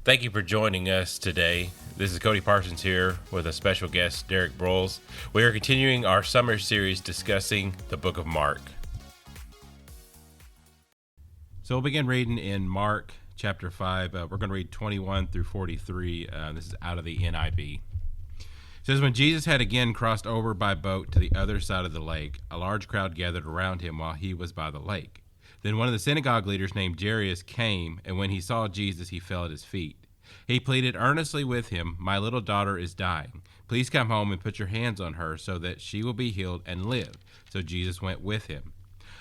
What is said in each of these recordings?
Thank you for joining us today. This is Cody Parsons here with a special guest, Derek Broyles. We are continuing our summer series discussing the book of Mark. So we'll begin reading in Mark chapter 5. We're going to read 21 through 43. This is out of the NIV. It says, when Jesus had again crossed over by boat to the other side of the lake, a large crowd gathered around him while he was by the lake. Then one of the synagogue leaders named Jairus came, and when he saw Jesus, he fell at his feet. He pleaded earnestly with him, "My little daughter is dying. Please come home and put your hands on her so that she will be healed and live." So Jesus went with him.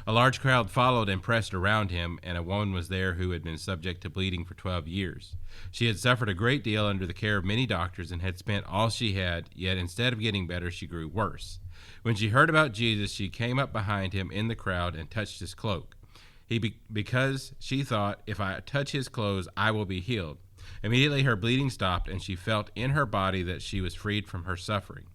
A large crowd followed and pressed around him, and a woman was there who had been subject to bleeding for 12 years. She had suffered a great deal under the care of many doctors and had spent all she had, yet instead of getting better, she grew worse. When she heard about Jesus, she came up behind him in the crowd and touched his cloak. Because she thought, "If I touch his clothes, I will be healed." Immediately her bleeding stopped, and she felt in her body that she was freed from her suffering.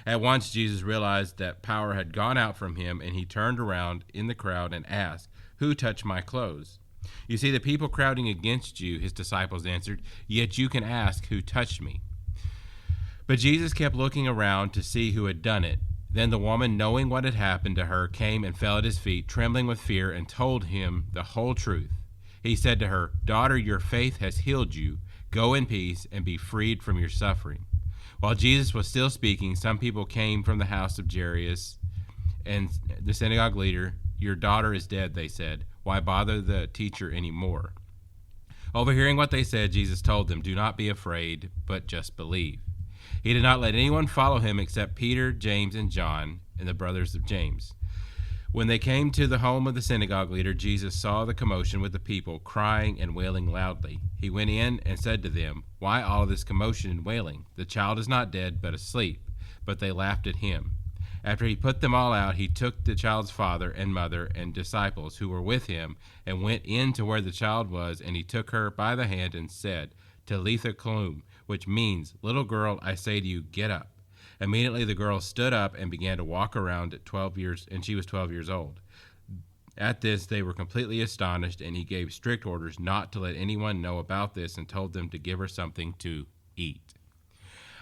At once Jesus realized that power had gone out from him, and he turned around in the crowd and asked, "Who touched my clothes?" "You see the people crowding against you," his disciples answered, "yet you can ask, 'Who touched me?'" But Jesus kept looking around to see who had done it. Then the woman, knowing what had happened to her, came and fell at his feet, trembling with fear, and told him the whole truth. He said to her, "Daughter, your faith has healed you. Go in peace and be freed from your suffering." While Jesus was still speaking, some people came from the house of Jairus and the synagogue leader. "Your daughter is dead," they said. "Why bother the teacher anymore?" Overhearing what they said, Jesus told them, "Do not be afraid, but just believe." He did not let anyone follow him except Peter, James, and John, and the brothers of James. When they came to the home of the synagogue leader, Jesus saw the commotion with the people, crying and wailing loudly. He went in and said to them, "Why all this commotion and wailing? The child is not dead, but asleep." But they laughed at him. After he put them all out, he took the child's father and mother and disciples who were with him and went in to where the child was, and he took her by the hand and said, "Talitha koum," which means, "Little girl, I say to you, get up." Immediately the girl stood up and began to walk around at 12 years, and she was 12 years old. At this, they were completely astonished, and he gave strict orders not to let anyone know about this and told them to give her something to eat.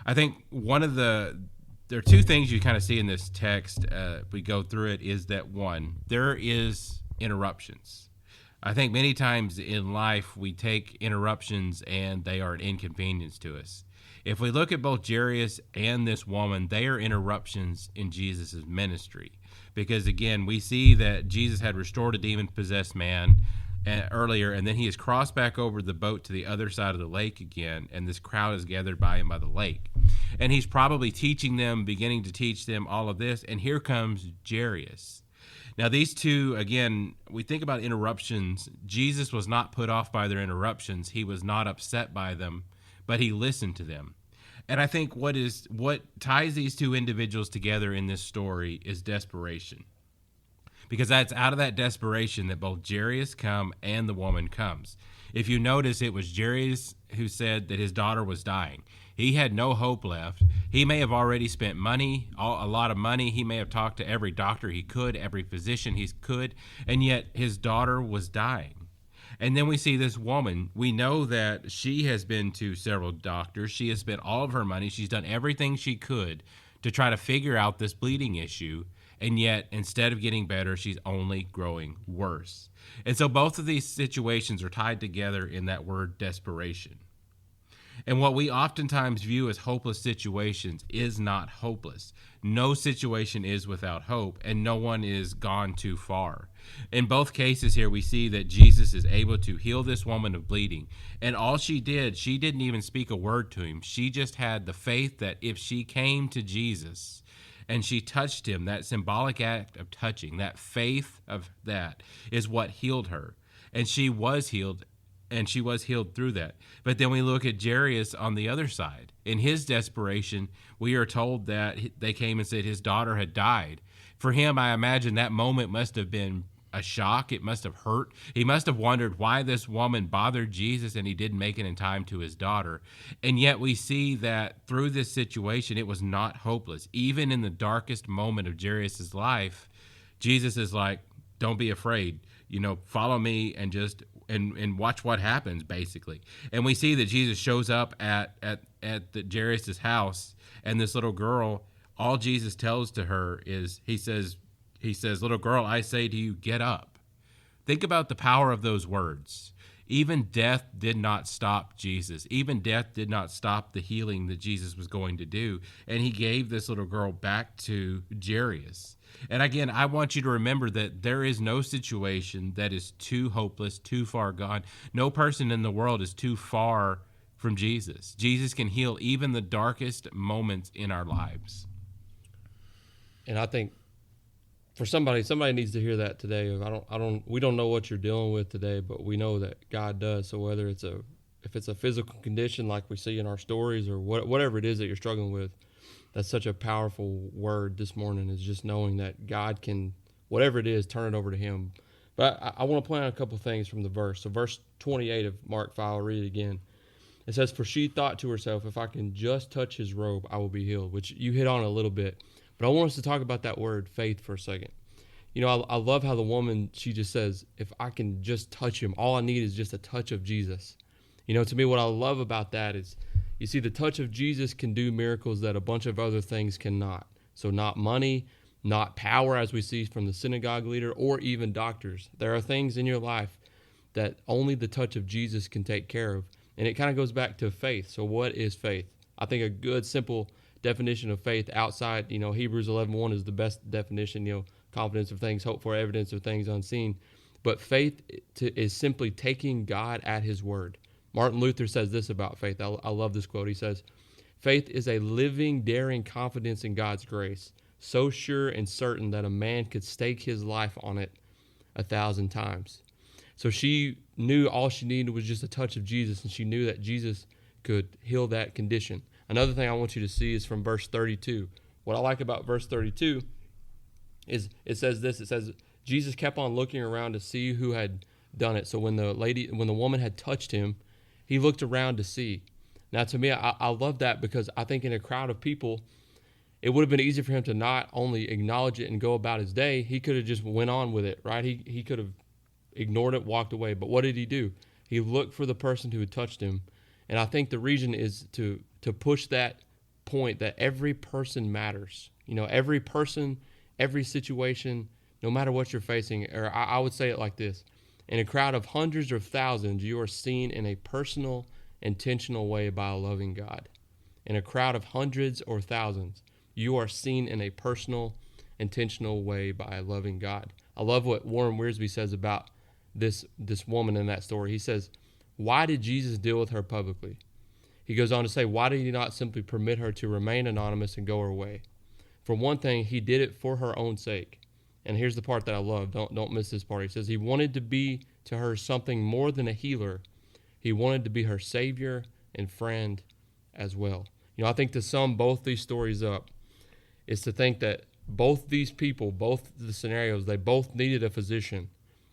I think there are two things you kind of see in this text, if we go through it, is that one, there is interruptions. I think many times in life we take interruptions and they are an inconvenience to us. If we look at both Jairus and this woman, they are interruptions in Jesus' ministry. Because again, we see that Jesus had restored a demon-possessed man earlier, and then he has crossed back over the boat to the other side of the lake again, and this crowd is gathered by him by the lake. And he's probably teaching them, beginning to teach them all of this, and here comes Jairus. Now these two, again, we think about interruptions. Jesus was not put off by their interruptions. He was not upset by them, but he listened to them. And I think what ties these two individuals together in this story is desperation. Because that's out of that desperation that both Jairus come and the woman comes. If you notice, it was Jairus who said that his daughter was dying. He had no hope left. He may have already spent money, a lot of money. He may have talked to every doctor he could, every physician he could, and yet his daughter was dying. And then we see this woman. We know that she has been to several doctors. She has spent all of her money. She's done everything she could to try to figure out this bleeding issue. And yet, instead of getting better, she's only growing worse. And so both of these situations are tied together in that word desperation. And what we oftentimes view as hopeless situations is not hopeless. No situation is without hope, and no one is gone too far. In both cases here, we see that Jesus is able to heal this woman of bleeding. And all she didn't even speak a word to him. She just had the faith that if she came to Jesus and she touched him, that symbolic act of touching, that faith of that is what healed her. And she was healed. And she was healed through that. But then we look at Jairus on the other side. In his desperation, we are told that they came and said his daughter had died. For him, I imagine that moment must have been a shock. It must have hurt. He must have wondered why this woman bothered Jesus and he didn't make it in time to his daughter. And yet we see that through this situation, it was not hopeless. Even in the darkest moment of Jairus' life, Jesus is like, "Don't be afraid. Follow me and just and watch what happens, basically. And we see that Jesus shows up at the Jairus' house, and this little girl, all Jesus tells to her is, he says, little girl, I say to you, get up. Think about the power of those words. Even death did not stop Jesus. Even death did not stop the healing that Jesus was going to do. And he gave this little girl back to Jairus. And again, I want you to remember that there is no situation that is too hopeless, too far gone. No person in the world is too far from Jesus. Jesus can heal even the darkest moments in our lives. And I think for somebody needs to hear that today. We don't know what you're dealing with today, but we know that God does. So whether if it's a physical condition like we see in our stories, or whatever it is that you're struggling with, that's such a powerful word this morning, is just knowing that God can, whatever it is, turn it over to him. But I want to point out a couple of things from the verse. So verse 28 of Mark 5, I'll read it again. It says, for she thought to herself, if I can just touch his robe, I will be healed, which you hit on a little bit. But I want us to talk about that word faith for a second. You know, I love how the woman, she just says, if I can just touch him, all I need is just a touch of Jesus. You know, to me, what I love about that is, you see, the touch of Jesus can do miracles that a bunch of other things cannot. So not money, not power, as we see from the synagogue leader, or even doctors. There are things in your life that only the touch of Jesus can take care of. And it kind of goes back to faith. So what is faith? I think a good, simple definition of faith outside, Hebrews 11:1 is the best definition, confidence of things hoped for, evidence of things unseen. But faith is simply taking God at his word. Martin Luther says this about faith. I love this quote. He says, faith is a living, daring confidence in God's grace, so sure and certain that a man could stake his life on it 1,000 times. So she knew all she needed was just a touch of Jesus, and she knew that Jesus could heal that condition. Another thing I want you to see is from verse 32. What I like about verse 32 is it says this. It says, Jesus kept on looking around to see who had done it. So when the woman had touched him, he looked around to see. Now, to me, I love that, because I think in a crowd of people, it would have been easy for him to not only acknowledge it and go about his day. He could have just went on with it, right? He could have ignored it, walked away. But what did he do? He looked for the person who had touched him. And I think the reason is to push that point that every person matters. Every person, every situation, no matter what you're facing. Or I would say it like this. In a crowd of hundreds or thousands, you are seen in a personal, intentional way by a loving God. In a crowd of hundreds or thousands, you are seen in a personal, intentional way by a loving God. I love what Warren Wiersbe says about this woman in that story. He says, why did Jesus deal with her publicly? He goes on to say, why did he not simply permit her to remain anonymous and go her way? For one thing, he did it for her own sake. And here's the part that I love. Don't miss this part. He says he wanted to be to her something more than a healer. He wanted to be her savior and friend as well. I think to sum both these stories up is to think that both these people, both the scenarios, they both needed a physician.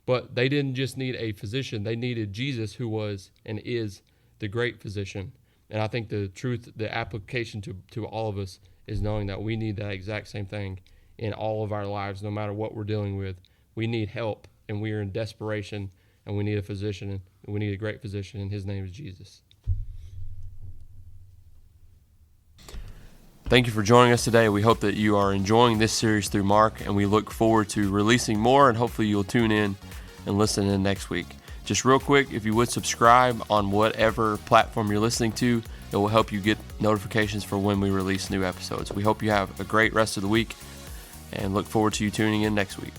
But they didn't just need a physician. They needed Jesus, who was and is the great physician. And I think the truth, the application to all of us is knowing that we need that exact same thing in all of our lives, no matter what we're dealing with. We need help, and we are in desperation, and we need a physician, and we need a great physician, and his name is Jesus. Thank you for joining us today. We hope that you are enjoying this series through Mark, and we look forward to releasing more, and hopefully you'll tune in and listen in next week. Just real quick, if you would subscribe on whatever platform you're listening to, it will help you get notifications for when we release new episodes. We hope you have a great rest of the week, and look forward to you tuning in next week.